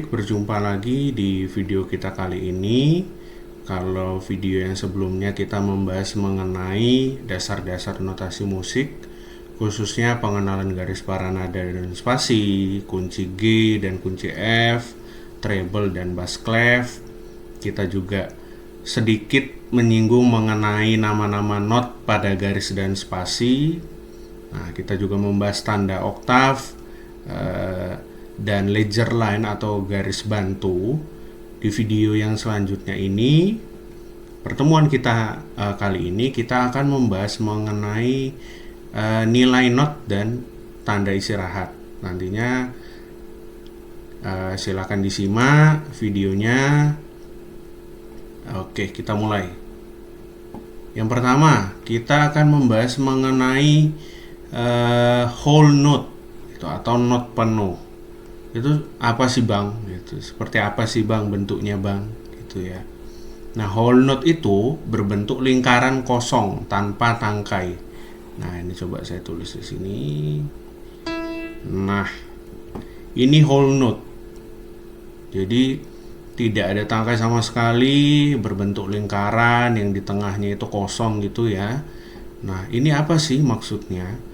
musik, berjumpa lagi di video kita kali ini. Kalau video yang sebelumnya kita membahas mengenai dasar-dasar notasi musik, khususnya pengenalan garis paranada dan spasi, kunci G dan kunci F, treble dan bass clef. Kita juga sedikit menyinggung mengenai nama-nama not pada garis dan spasi. Nah, kita juga membahas tanda oktav dan ledger line atau garis bantu. Di video yang selanjutnya ini, pertemuan kita kali ini kita akan membahas mengenai nilai not dan tanda istirahat. Nantinya silakan disimak videonya. Oke, kita mulai. Yang pertama, kita akan membahas mengenai whole note itu atau not penuh. Itu apa sih bang? Gitu. Seperti apa sih bang bentuknya bang? Gitu ya. Nah, whole note itu berbentuk lingkaran kosong tanpa tangkai. Nah, ini coba saya tulis di sini. Nah, ini whole note. Jadi tidak ada tangkai sama sekali, berbentuk lingkaran yang di tengahnya itu kosong gitu ya. Nah, ini apa sih maksudnya?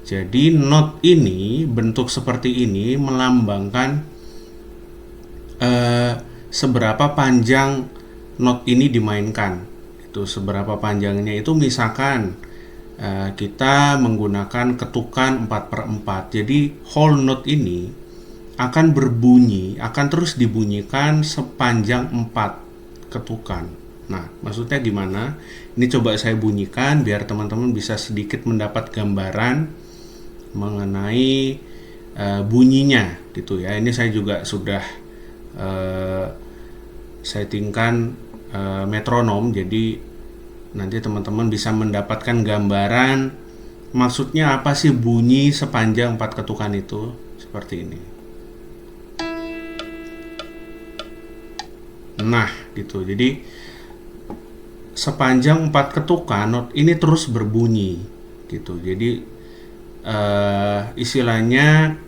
Jadi not ini, bentuk seperti ini melambangkan seberapa panjang not ini dimainkan. Itu seberapa panjangnya itu misalkan kita menggunakan ketukan 4/4. Jadi whole note ini akan berbunyi, akan terus dibunyikan sepanjang 4 ketukan. Nah, maksudnya gimana? Ini coba saya bunyikan biar teman-teman bisa sedikit mendapat gambaran mengenai bunyinya gitu ya. Ini saya juga sudah settingkan metronom, jadi nanti teman-teman bisa mendapatkan gambaran maksudnya apa sih bunyi sepanjang 4 ketukan itu seperti ini. Nah, gitu. Jadi sepanjang 4 ketukan not ini terus berbunyi gitu. Jadi istilahnya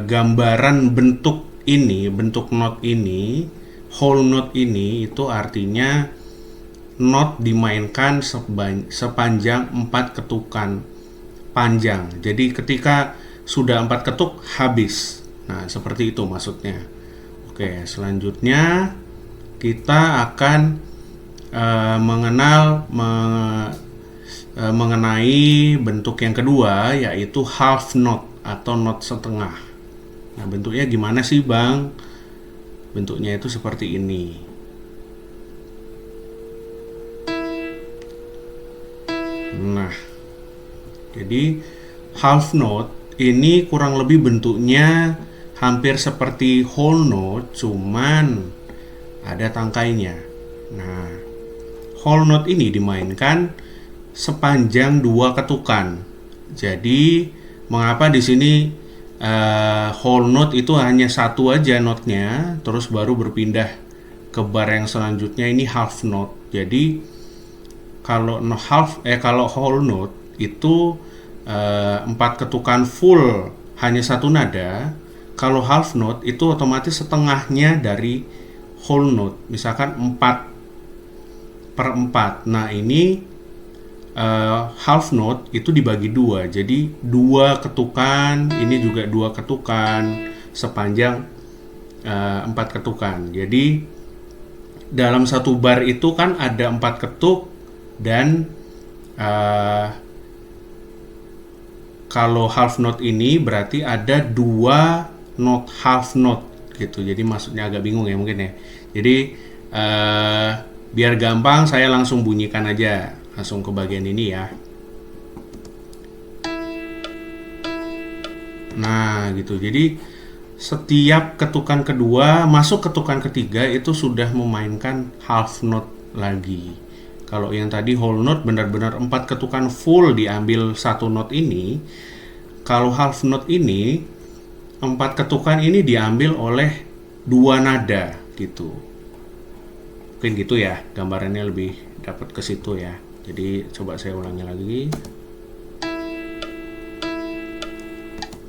gambaran bentuk ini, bentuk not ini, whole note ini itu artinya not dimainkan sepanjang 4 ketukan panjang. Jadi ketika sudah 4 ketuk habis. Nah, seperti itu maksudnya. Oke, selanjutnya kita akan mengenai bentuk yang kedua, yaitu half note atau not setengah. Nah, bentuknya gimana sih bang? Bentuknya itu seperti ini. Nah, jadi half note ini kurang lebih bentuknya hampir seperti whole note, cuman ada tangkainya. Nah, whole note ini dimainkan sepanjang 2 ketukan. Jadi mengapa di sini whole note itu hanya satu aja notnya, terus baru berpindah ke bar yang selanjutnya ini half note. Jadi kalau whole note itu 4 ketukan full hanya satu nada. Kalau half note itu otomatis setengahnya dari whole note, misalkan 4/4. Nah, ini half note itu dibagi 2, jadi 2 ketukan, ini juga 2 ketukan sepanjang 4 ketukan. Jadi dalam satu bar itu kan ada 4 ketuk dan kalau half note ini berarti ada 2 note half note gitu. Jadi maksudnya agak bingung ya mungkin ya. Jadi biar gampang saya langsung bunyikan aja. Langsung ke bagian ini ya. Nah, gitu. Jadi setiap ketukan kedua masuk ketukan ketiga itu sudah memainkan half note lagi. Kalau yang tadi whole note benar-benar 4 ketukan full diambil satu note ini. Kalau half note ini 4 ketukan ini diambil oleh 2 nada gitu. Mungkin gitu ya, gambarannya lebih dapat ke situ ya. Jadi coba saya ulangi lagi.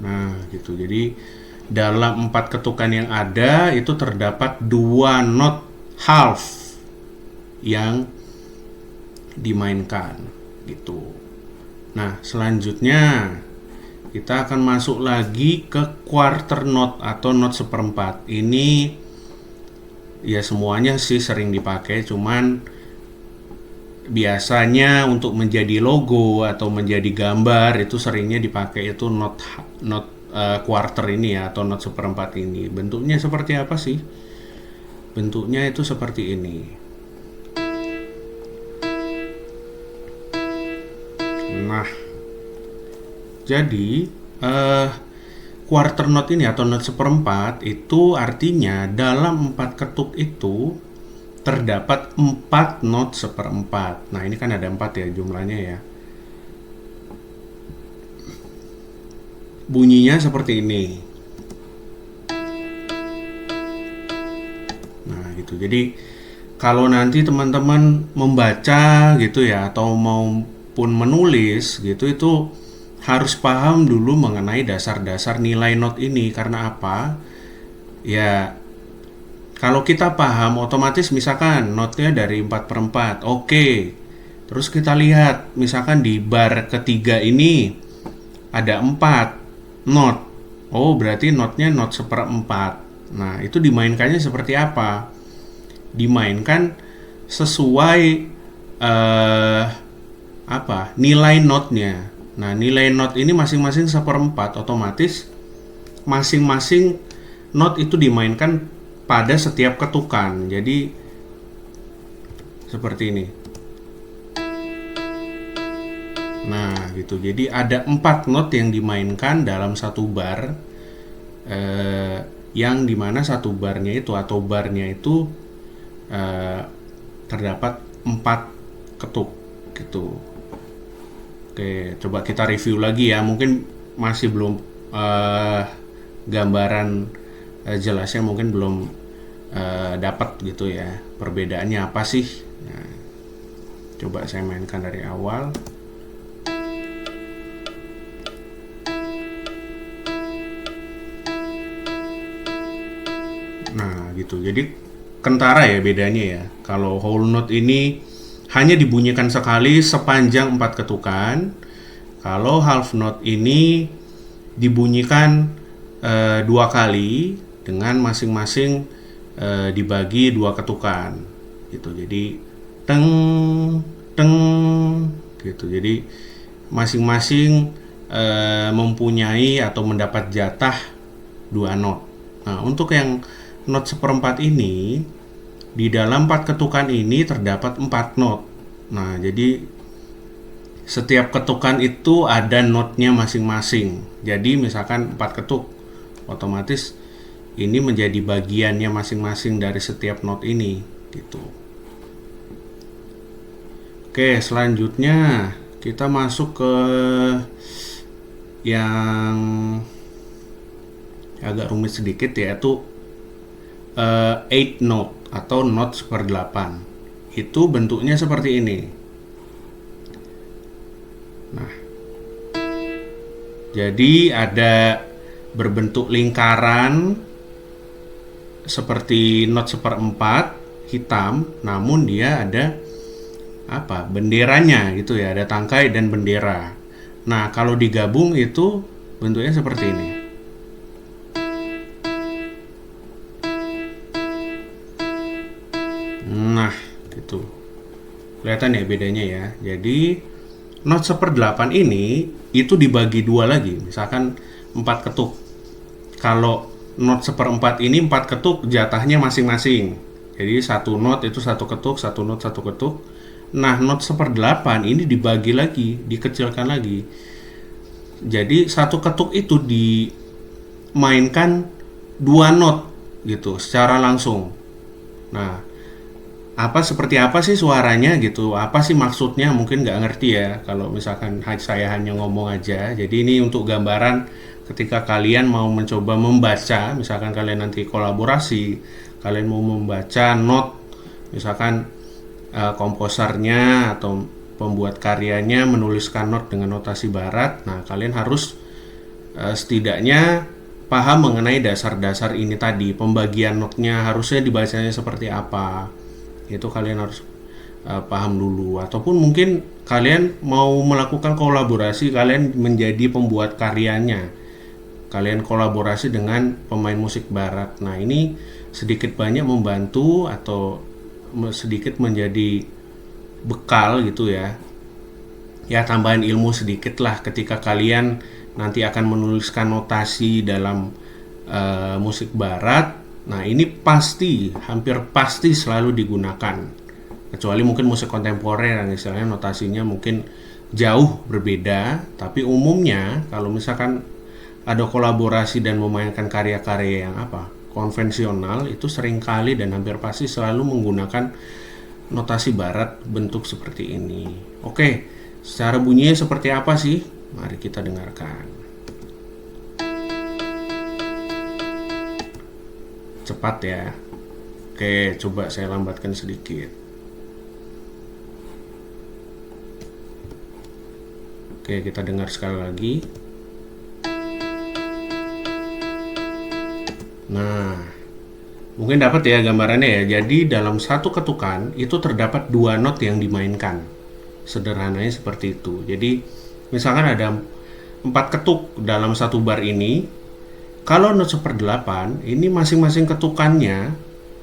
Nah, gitu. Jadi dalam 4 ketukan yang ada itu terdapat 2 not half yang dimainkan gitu. Nah, selanjutnya kita akan masuk lagi ke quarter note atau not seperempat. Ini ya semuanya sih sering dipakai, cuman biasanya untuk menjadi logo atau menjadi gambar itu seringnya dipakai itu quarter ini ya, atau not seperempat ini. Bentuknya seperti apa sih? Bentuknya itu seperti ini. Nah, jadi quarter note ini atau not seperempat itu artinya dalam 4 ketuk itu terdapat 4 not seperempat. Nah, ini kan ada 4 ya jumlahnya ya. Bunyinya seperti ini. Nah, gitu. Jadi kalau nanti teman-teman membaca gitu ya, atau maupun menulis gitu, itu harus paham dulu mengenai dasar-dasar nilai not ini. Karena apa? Ya, kalau kita paham, otomatis misalkan notnya dari 4/4, oke. Terus kita lihat, misalkan di bar ketiga ini ada 4 not. Oh, berarti notnya not 1/4. Nah, itu dimainkannya seperti apa? Dimainkan sesuai nilai notnya. Nah, nilai not ini masing-masing 1/4, otomatis masing-masing not itu dimainkan pada setiap ketukan. Jadi seperti ini. Nah, gitu. Jadi ada 4 not yang dimainkan dalam satu bar, yang dimana satu barnya itu atau barnya itu terdapat 4 ketuk gitu. Oke, coba kita review lagi ya. Mungkin masih belum gambaran jelasnya mungkin belum dapat gitu ya, perbedaannya apa sih. Nah, coba saya mainkan dari awal. Nah, gitu. Jadi kentara ya bedanya ya. Kalau whole note ini hanya dibunyikan sekali sepanjang 4 ketukan. Kalau half note ini dibunyikan 2 kali dengan masing-masing dibagi 2 ketukan gitu. Jadi teng teng gitu. Jadi masing-masing mempunyai atau mendapat jatah 2 not. Nah, untuk yang not 1/4 ini, di dalam 4 ketukan ini terdapat 4 not. Nah, jadi setiap ketukan itu ada notnya masing-masing. Jadi misalkan 4 ketuk, otomatis ini menjadi bagiannya masing-masing dari setiap not ini gitu. Oke, selanjutnya kita masuk ke yang agak rumit sedikit, yaitu 8 note atau not 1/8. Itu bentuknya seperti ini. Nah, jadi ada berbentuk lingkaran seperti not 1/4 hitam, namun dia ada benderanya gitu ya, ada tangkai dan bendera. Nah, kalau digabung itu bentuknya seperti ini. Nah, gitu. Kelihatan ya bedanya ya. Jadi not 1/8 ini itu dibagi 2 lagi. Misalkan 4 ketuk. Kalau not 1/4 ini 4 ketuk jatahnya masing-masing. Jadi satu not itu 1 ketuk, satu not 1 ketuk. Nah, not 1/8 ini dibagi lagi, dikecilkan lagi. Jadi 1 ketuk itu dimainkan 2 not gitu secara langsung. Nah, seperti apa sih suaranya gitu? Apa sih maksudnya? Mungkin nggak ngerti ya kalau misalkan saya hanya ngomong aja. Jadi ini untuk gambaran ketika kalian mau mencoba membaca, misalkan kalian nanti kolaborasi, kalian mau membaca not, misalkan komposernya atau pembuat karyanya menuliskan not dengan notasi barat. Nah, kalian harus setidaknya paham mengenai dasar-dasar ini tadi, pembagian notnya harusnya dibacanya seperti apa, itu kalian harus paham dulu. Ataupun mungkin kalian mau melakukan kolaborasi, kalian menjadi pembuat karyanya, kalian kolaborasi dengan pemain musik barat. Nah, ini sedikit banyak membantu atau sedikit menjadi bekal gitu ya, ya tambahan ilmu sedikit lah ketika kalian nanti akan menuliskan notasi dalam musik barat. Nah, ini pasti, hampir pasti selalu digunakan, kecuali mungkin musik kontemporer yang istilahnya notasinya mungkin jauh berbeda. Tapi umumnya kalau misalkan ada kolaborasi dan memainkan karya-karya yang konvensional, itu seringkali dan hampir pasti selalu menggunakan notasi barat bentuk seperti ini. Oke, secara bunyinya seperti apa sih? Mari kita dengarkan. Cepat ya. Oke, coba saya lambatkan sedikit. Oke, kita dengar sekali lagi. Nah, mungkin dapat ya gambarannya ya. Jadi dalam satu ketukan itu terdapat dua not yang dimainkan. Sederhananya seperti itu. Jadi misalkan ada 4 ketuk dalam satu bar ini. Kalau not 1/8 ini masing-masing ketukannya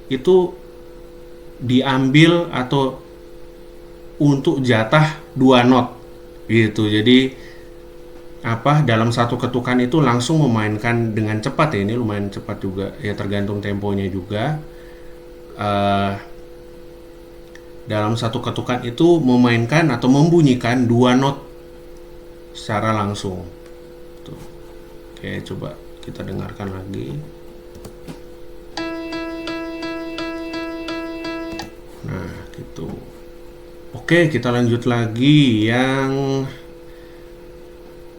itu diambil atau untuk jatah 2 not gitu. Jadi dalam satu ketukan itu langsung memainkan dengan cepat ya. Ini lumayan cepat juga ya, tergantung temponya juga. Dalam satu ketukan itu memainkan atau membunyikan 2 not secara langsung tuh. Oke, coba kita dengarkan lagi. Nah, gitu. Oke, kita lanjut lagi yang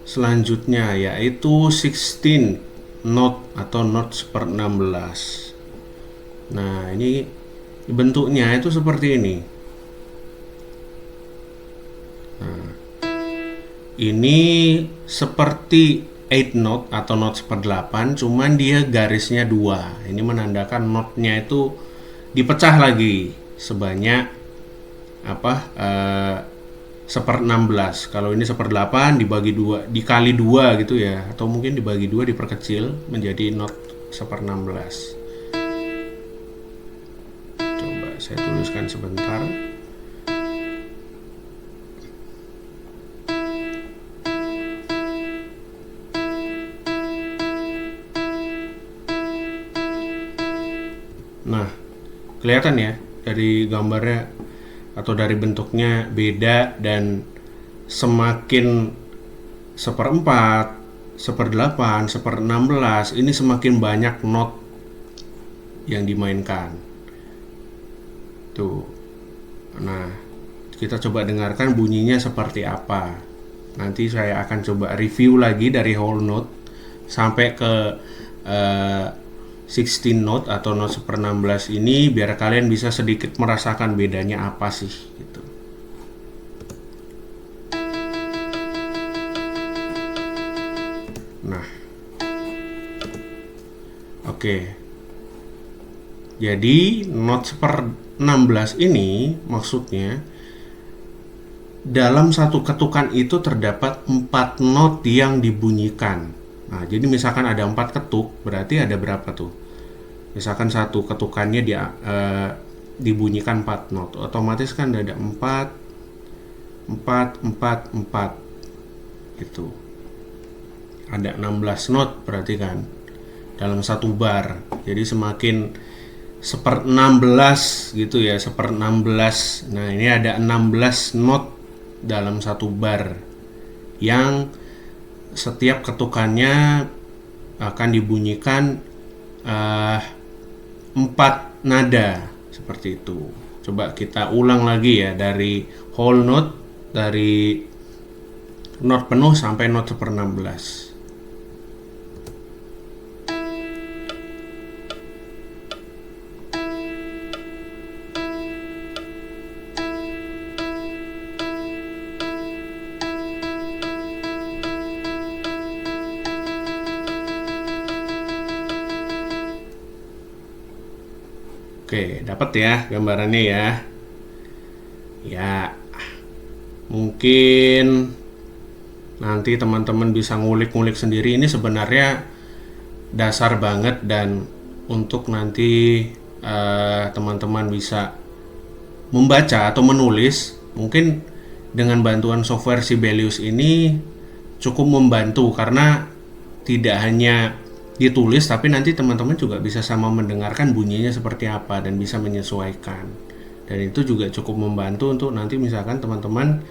selanjutnya, yaitu 16 note atau not 1/16. Nah, ini bentuknya itu seperti ini. Nah, ini seperti 8 note atau not 1/8, cuman dia garisnya 2. Ini menandakan notnya itu dipecah lagi sebanyak 1/16. Kalau ini 1/8 dibagi 2, dikali 2 gitu ya, atau mungkin dibagi 2 diperkecil menjadi not 1/16. Coba saya tuliskan sebentar. Nah, kelihatan ya dari gambarnya atau dari bentuknya beda, dan semakin 1/4, 1/8, 1/16 ini semakin banyak not yang dimainkan. Tuh. Nah, kita coba dengarkan bunyinya seperti apa. Nanti saya akan coba review lagi dari whole note sampai ke 16 note atau not 1/16 ini, biar kalian bisa sedikit merasakan bedanya apa sih gitu. Nah, oke. Jadi not 1/16 ini maksudnya dalam satu ketukan itu terdapat 4 not yang dibunyikan. Nah, jadi misalkan ada 4 ketuk, berarti ada berapa tuh? Misalkan satu ketukannya dibunyikan 4 not, otomatis kan ada 4, 4, 4, 4 gitu. Ada 16 not berarti kan dalam satu bar. Jadi semakin 1/16 gitu ya, 1/16. Nah, ini ada 16 not dalam satu bar yang setiap ketukannya akan dibunyikan 4 nada seperti itu. Coba kita ulang lagi ya dari whole note, dari not penuh sampai not 1/16. Oke, dapat ya gambarannya ya. Ya, mungkin nanti teman-teman bisa ngulik-ngulik sendiri. Ini sebenarnya dasar banget, dan untuk nanti teman-teman bisa membaca atau menulis, mungkin dengan bantuan software Sibelius ini cukup membantu, karena tidak hanya ditulis tapi nanti teman-teman juga bisa sama mendengarkan bunyinya seperti apa dan bisa menyesuaikan. Dan itu juga cukup membantu untuk nanti misalkan teman-teman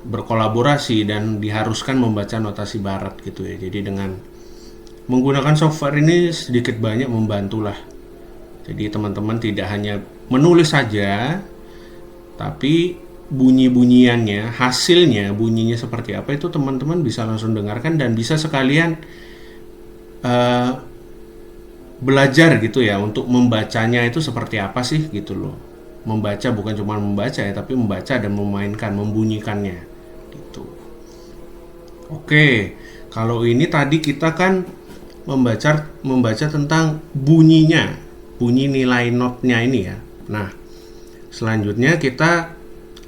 berkolaborasi dan diharuskan membaca notasi barat gitu ya. Jadi dengan menggunakan software ini sedikit banyak membantulah. Jadi teman-teman tidak hanya menulis saja, tapi bunyi-bunyiannya, hasilnya bunyinya seperti apa itu teman-teman bisa langsung dengarkan dan bisa sekalian eh, belajar gitu ya untuk membacanya itu seperti apa sih gitu loh. Membaca bukan cuma membaca ya, tapi membaca dan memainkan, membunyikannya gitu. Oke, kalau ini tadi kita kan membaca tentang bunyinya, bunyi nilai notnya ini ya. Nah, selanjutnya kita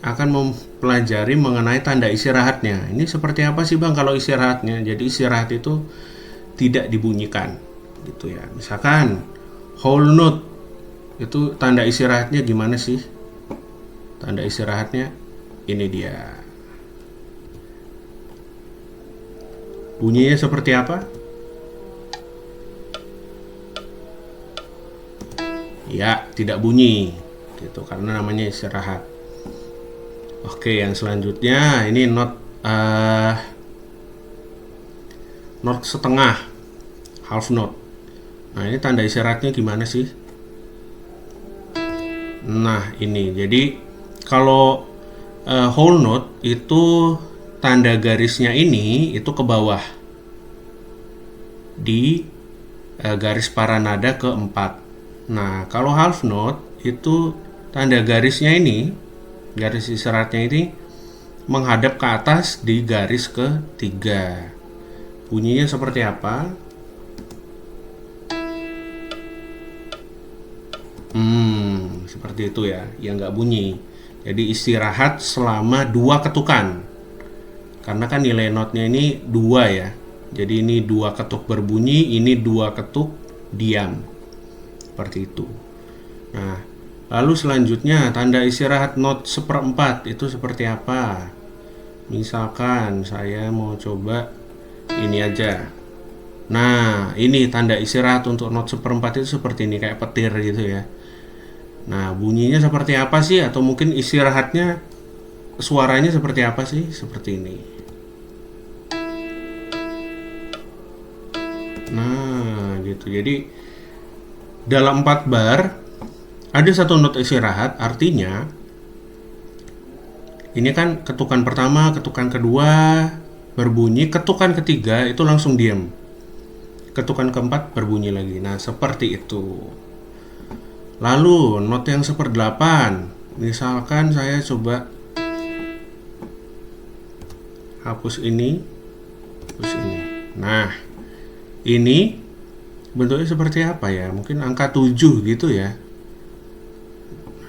akan mempelajari mengenai tanda istirahatnya. Ini seperti apa sih Bang kalau istirahatnya? Jadi istirahat itu tidak dibunyikan gitu ya. Misalkan whole note itu tanda istirahatnya gimana sih? Tanda istirahatnya ini dia. Bunyinya seperti apa? Ya, tidak bunyi gitu karena namanya istirahat. Oke, yang selanjutnya ini not setengah, half note. Nah, ini tanda istirahatnya gimana sih? Nah, ini. Jadi kalau whole note itu tanda garisnya ini itu ke bawah di garis paranada keempat. Nah, kalau half note itu tanda garisnya ini, garis istirahatnya ini menghadap ke atas di garis ketiga. Bunyinya seperti apa? Seperti itu ya, yang nggak bunyi. Jadi istirahat selama 2 ketukan. Karena kan nilai notnya ini 2 ya. Jadi ini 2 ketuk berbunyi, ini 2 ketuk diam. Seperti itu. Nah, lalu selanjutnya tanda istirahat not seperempat itu seperti apa? Misalkan saya mau coba ini aja. Nah, ini tanda istirahat untuk not seperempat itu seperti ini, kayak petir gitu ya. Nah, bunyinya seperti apa sih? Atau mungkin istirahatnya suaranya seperti apa sih? Seperti ini. Nah, gitu. Jadi dalam 4 bar ada satu not istirahat, artinya ini kan ketukan pertama, ketukan kedua berbunyi, ketukan ketiga itu langsung diam. Ketukan keempat berbunyi lagi. Nah, seperti itu. Lalu not yang seperdelapan, misalkan saya coba hapus ini, hapus ini. Nah, ini bentuknya seperti apa ya? Mungkin angka 7 gitu ya.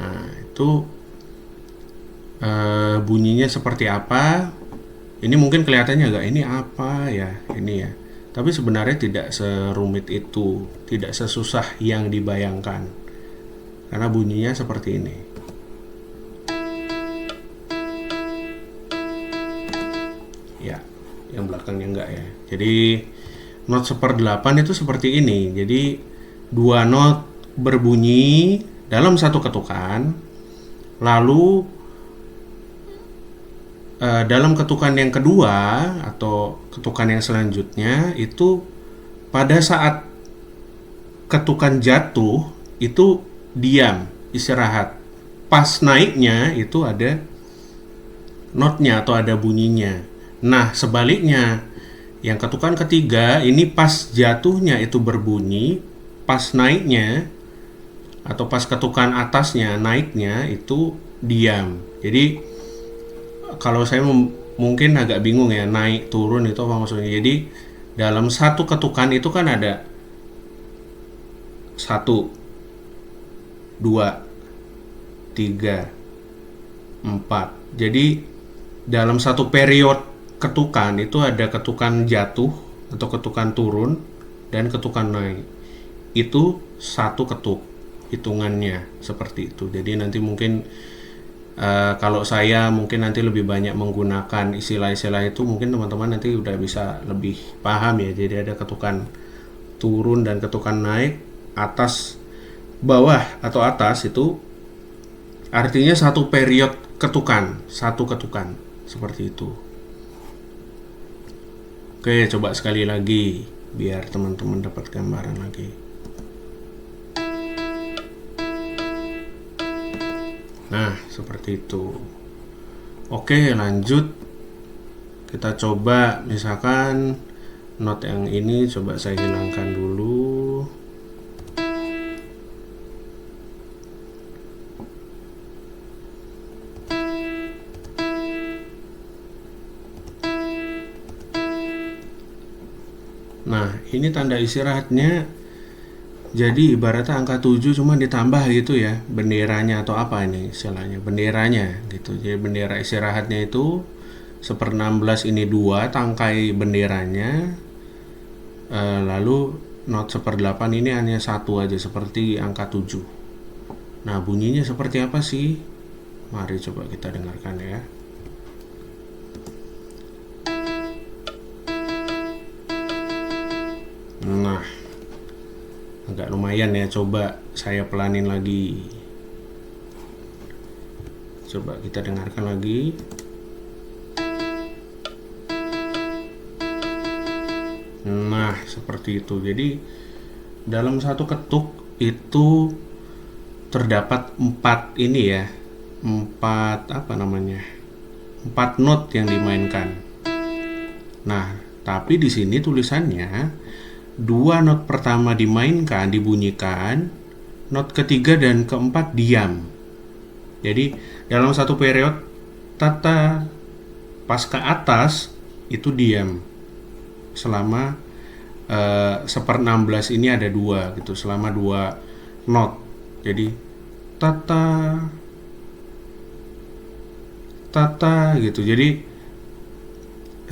Nah, itu bunyinya seperti apa? Ini mungkin kelihatannya agak ini apa ya? Ini ya. Tapi sebenarnya tidak serumit itu, tidak sesusah yang dibayangkan. Karena bunyinya seperti ini. Ya, yang belakangnya enggak ya. Jadi not seperdelapan itu seperti ini. Jadi 2 not berbunyi dalam satu ketukan. Lalu dalam ketukan yang kedua atau ketukan yang selanjutnya itu pada saat ketukan jatuh itu diam, istirahat. Pas naiknya itu ada notnya atau ada bunyinya. Nah, sebaliknya yang ketukan ketiga ini pas jatuhnya itu berbunyi, pas naiknya atau pas ketukan atasnya naiknya itu diam. Jadi kalau saya mungkin agak bingung ya, naik turun itu apa maksudnya. Jadi dalam satu ketukan itu kan ada 1, 2, 3, 4. Jadi dalam satu periode ketukan itu ada ketukan jatuh atau ketukan turun dan ketukan naik. Itu satu ketuk hitungannya seperti itu. Jadi nanti mungkin kalau saya mungkin nanti lebih banyak menggunakan istilah-istilah itu, mungkin teman-teman nanti udah bisa lebih paham ya. Jadi ada ketukan turun dan ketukan naik, atas bawah atau atas itu artinya satu periode ketukan, satu ketukan seperti itu. Oke, coba sekali lagi biar teman-teman dapat gambaran lagi. Nah, seperti itu. Oke, lanjut. Kita coba misalkan not yang ini coba saya hilangkan dulu. Nah, ini tanda istirahatnya. Jadi ibaratnya angka 7 cuma ditambah gitu ya, benderanya atau apa ini istilahnya, benderanya gitu. Jadi bendera istirahatnya itu 1/16 ini 2 tangkai benderanya. Lalu not 1/8 ini hanya satu aja seperti angka 7. Nah, bunyinya seperti apa sih? Mari coba kita dengarkan ya. Nah, agak lumayan ya, coba saya pelanin lagi. Coba kita dengarkan lagi. Nah, seperti itu. Jadi dalam satu ketuk itu terdapat 4 ini ya. 4 apa namanya? 4 not yang dimainkan. Nah, tapi di sini tulisannya 2 not pertama dimainkan, dibunyikan, not ketiga dan keempat diam. Jadi dalam satu periode tata pas ke atas itu diam selama 1/16 ini ada 2 gitu, selama 2 not. Jadi tata tata gitu. Jadi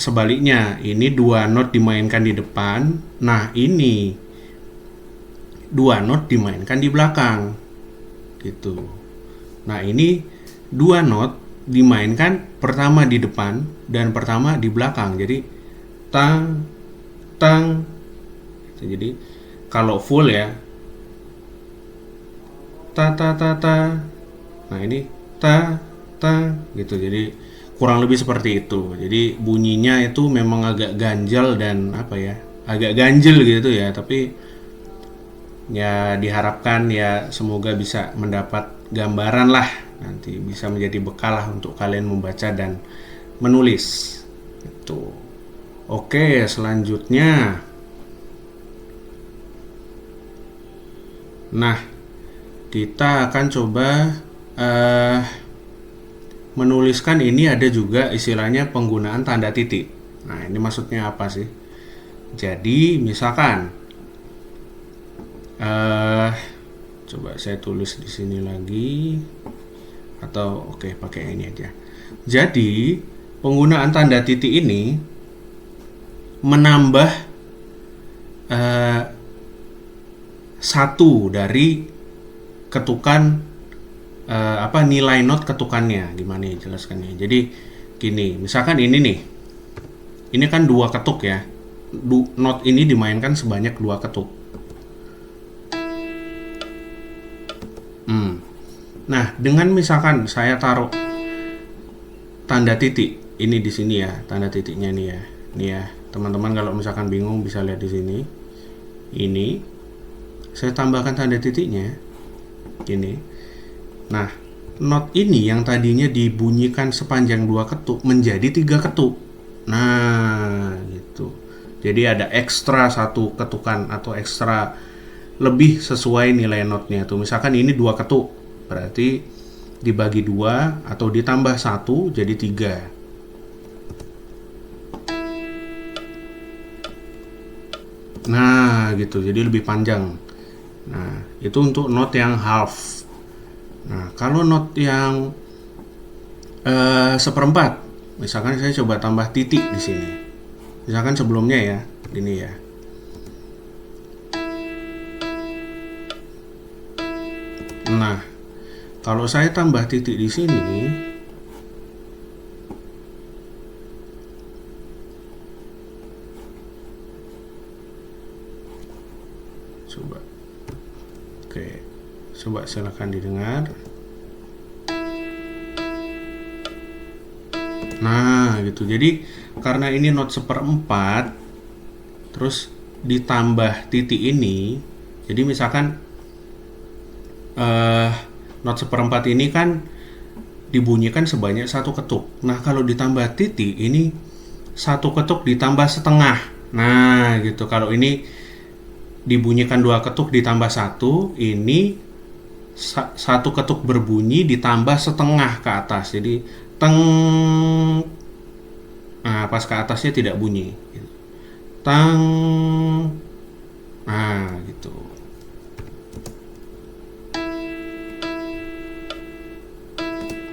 sebaliknya, ini 2 not dimainkan di depan. Nah, ini 2 not dimainkan di belakang gitu. Nah, ini 2 not dimainkan pertama di depan dan pertama di belakang. Jadi tang tang. Jadi kalau full ya ta ta ta ta. Nah, ini ta ta gitu. Jadi kurang lebih seperti itu. Jadi bunyinya itu memang agak ganjal dan apa ya, agak ganjel gitu ya. Tapi ya diharapkan ya semoga bisa mendapat gambaran lah, nanti bisa menjadi bekal lah untuk kalian membaca dan menulis itu. Oke, selanjutnya, nah kita akan coba menuliskan. Ini ada juga istilahnya penggunaan tanda titik. Nah, ini maksudnya apa sih? Jadi misalkan coba saya tulis di sini lagi, atau oke, pakai ini aja. Jadi penggunaan tanda titik ini menambah satu dari ketukan nilai not ketukannya. Gimana ya jelaskannya? Jadi gini, misalkan ini nih, ini kan 2 ketuk ya. Not ini dimainkan sebanyak 2 ketuk. Nah, dengan misalkan saya taruh tanda titik ini di sini ya, tanda titiknya nih ya. Nih ya, teman-teman kalau misalkan bingung bisa lihat di sini. Ini saya tambahkan tanda titiknya gini. Nah, not ini yang tadinya dibunyikan sepanjang 2 ketuk menjadi 3 ketuk. Nah, gitu. Jadi ada ekstra 1 ketukan atau ekstra lebih sesuai nilai notnya tuh. Misalkan ini 2 ketuk, berarti dibagi 2 atau ditambah 1 jadi 3. Nah, gitu. Jadi lebih panjang. Nah, itu untuk not yang half. Nah, kalau not yang seperempat, misalkan saya coba tambah titik di sini. Misalkan sebelumnya ya, ini ya. Nah, kalau saya tambah titik di sini, coba, oke, coba silakan didengar. Nah, gitu. Jadi karena ini not seperempat, terus ditambah titik ini, jadi misalkan eh not seperempat ini kan dibunyikan sebanyak satu ketuk. Nah, kalau ditambah titik ini satu ketuk ditambah setengah. Nah, gitu. Kalau ini dibunyikan dua ketuk ditambah satu, ini satu ketuk berbunyi ditambah setengah ke atas. Jadi teng, nah pas ke atasnya tidak bunyi. Tang, nah gitu.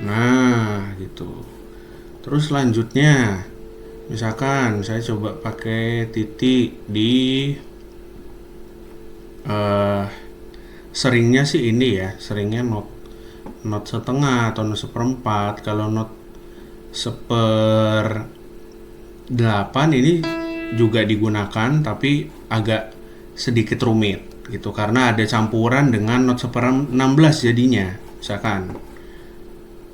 Nah gitu. Terus selanjutnya, misalkan saya coba pakai titik di eh seringnya sih ini ya, seringnya not not setengah atau not seperempat. Kalau not seper 8 ini juga digunakan, tapi agak sedikit rumit gitu karena ada campuran dengan not seper 16 jadinya. Misalkan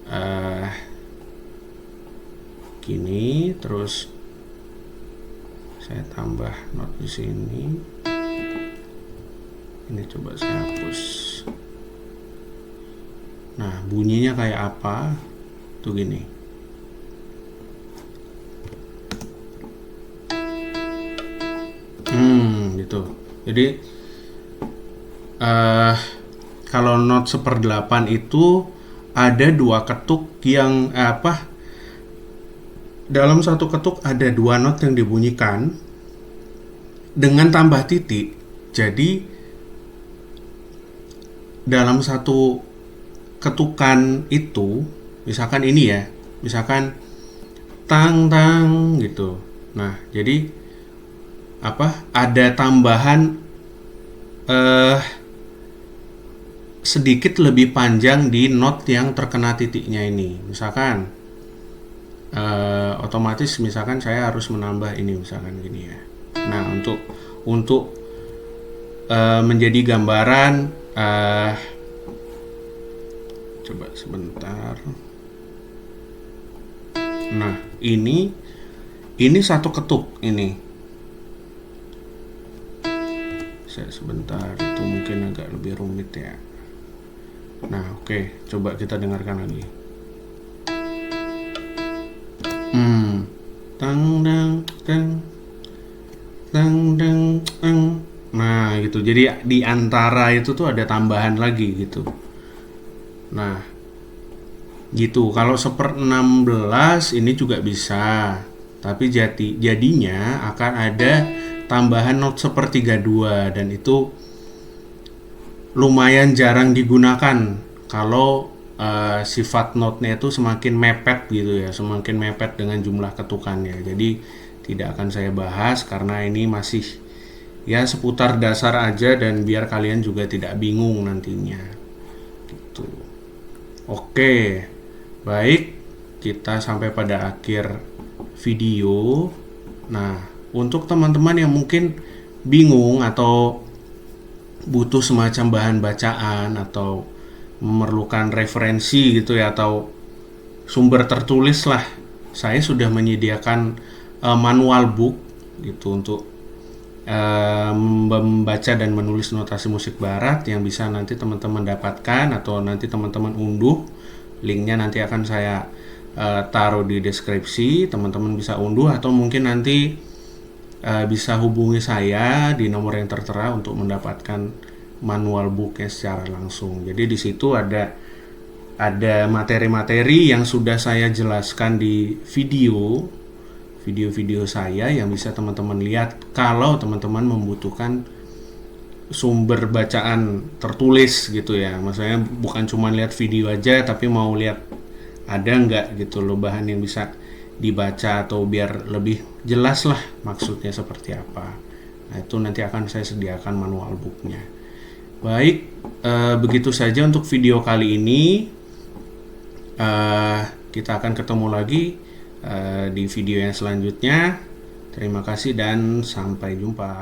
eh gini, terus saya tambah not di sini. Ini coba saya hapus. Nah, bunyinya kayak apa? Tuh gini. Gitu. Jadi eh kalau not seperdelapan itu ada dua ketuk yang dalam satu ketuk ada dua not yang dibunyikan dengan tambah titik. Jadi dalam satu ketukan itu, misalkan ini ya, misalkan tang tang gitu. Nah, jadi ada tambahan eh sedikit lebih panjang di not yang terkena titiknya ini. Misalkan otomatis misalkan saya harus menambah ini misalkan gini ya. Nah, untuk menjadi gambaran, coba sebentar. Nah, ini satu ketuk ini. Saya sebentar, itu mungkin agak lebih rumit ya. Nah, oke, coba kita dengarkan lagi. Tang dang tang tang dang tang. Nah, gitu. Jadi di antara itu tuh ada tambahan lagi gitu. Nah, gitu. Kalau seper 16 ini juga bisa. Tapi jadinya akan ada tambahan not sepertiga dua, dan itu lumayan jarang digunakan kalau sifat notnya itu semakin mepet gitu ya, semakin mepet dengan jumlah ketukannya. Jadi tidak akan saya bahas karena ini masih ya seputar dasar aja, dan biar kalian juga tidak bingung nantinya gitu. Oke, baik, kita sampai pada akhir video. Nah, untuk teman-teman yang mungkin bingung atau butuh semacam bahan bacaan atau memerlukan referensi gitu ya, atau sumber tertulis lah, saya sudah menyediakan manual book gitu untuk membaca dan menulis notasi musik barat yang bisa nanti teman-teman dapatkan atau nanti teman-teman unduh. Linknya nanti akan saya taruh di deskripsi, teman-teman bisa unduh atau mungkin nanti bisa hubungi saya di nomor yang tertera untuk mendapatkan manual booknya secara langsung. Jadi di situ ada materi-materi yang sudah saya jelaskan di video saya yang bisa teman-teman lihat kalau teman-teman membutuhkan sumber bacaan tertulis gitu ya. Maksudnya bukan cuma lihat video aja, tapi mau lihat ada nggak gitu loh bahan yang bisa dibaca, atau biar lebih jelas lah maksudnya seperti apa. Nah, itu nanti akan saya sediakan manual booknya. Baik, begitu saja untuk video kali ini. Kita akan ketemu lagi di video yang selanjutnya. Terima kasih dan sampai jumpa.